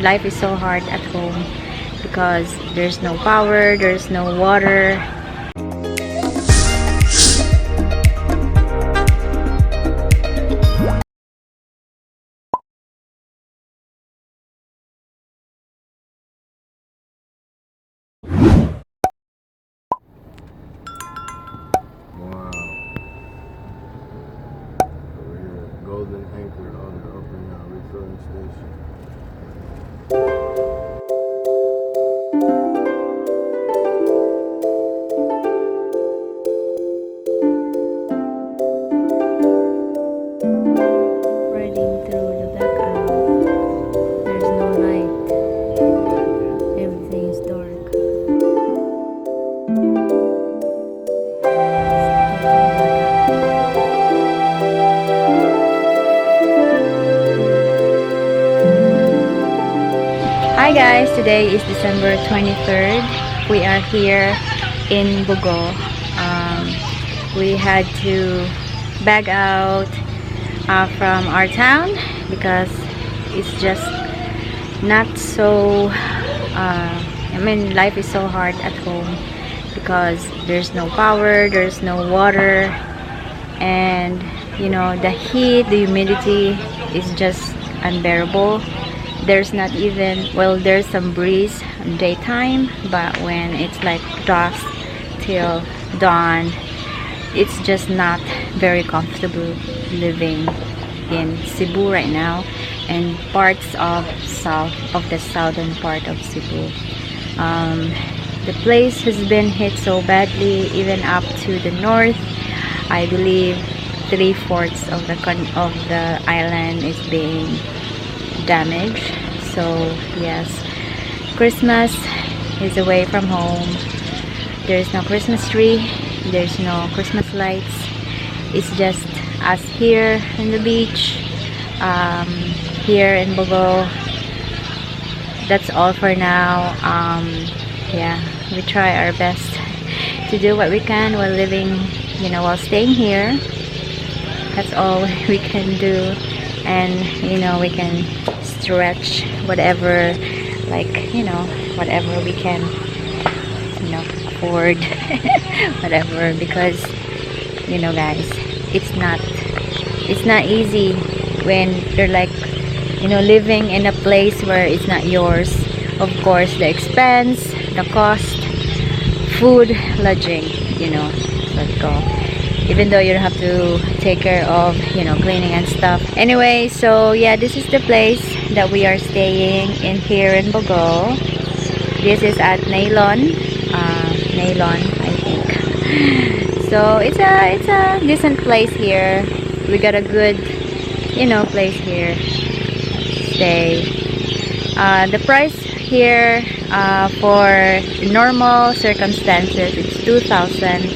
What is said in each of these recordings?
mean, life is so hard at home because there's no power, there's no water. Anchored on the open refilling station. Riding through the back alley. There's no light. Everything is dark. Hi guys, today is December 23rd. We are here in Bogo. We had to bag out from our town because it's just not so I mean, life is so hard at home because there's no power, there's no water, and you know, the heat, the humidity is just unbearable. There's not even, well, there's some breeze in daytime, but when it's like dusk till dawn, it's just not very comfortable living in Cebu right now and parts of the southern part of Cebu. The place has been hit so badly, even up to the north. I believe 3/4 of the island is being damaged. So yes, Christmas is away from home. There's no Christmas tree, there's no Christmas lights. It's just us here in the beach, here in Bogo. That's all for now. Yeah, we try our best to do what we can while living, you know, while staying here. That's all we can do, and you know, we can stretch whatever, like, you know, whatever we can, you know, afford. Whatever, because you know guys, it's not easy when you're like, you know, living in a place where it's not yours. Of course, the expense, the cost, food, lodging, you know, let's go. Even though you don't have to take care of, you know, cleaning and stuff. Anyway, so yeah, this is the place that we are staying in here in Bogo. This is at Nailon, I think. So it's a decent place here. We got a good, you know, place here to stay. The price here for normal circumstances, it's 2,000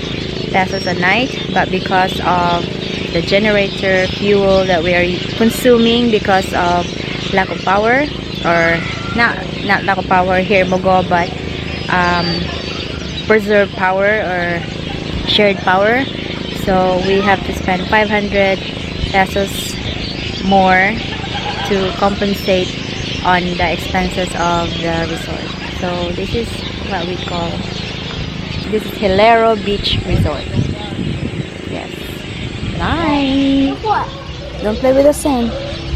pesos a night, but because of the generator fuel that we are consuming because of lack of power, or not lack of power here in Bogo, but preserved power or shared power, so we have to spend 500 pesos more to compensate on the expenses of the resort. So this is what we call, this is Hilero Beach Resort. Yes. Nice. What? Don't play with the sand.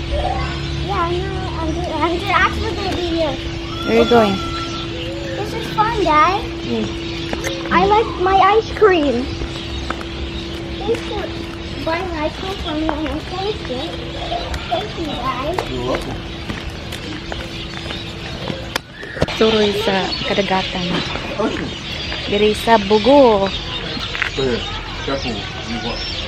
Yeah, I know. I'm actually going to be here. Where are you going? This is fun, Dad. I like my ice cream. Thanks for buying ice cream for me and I taste it. Thank you, guys. You're welcome. Turoy sa kadagatan. Diri sa Bogo. Careful. You want.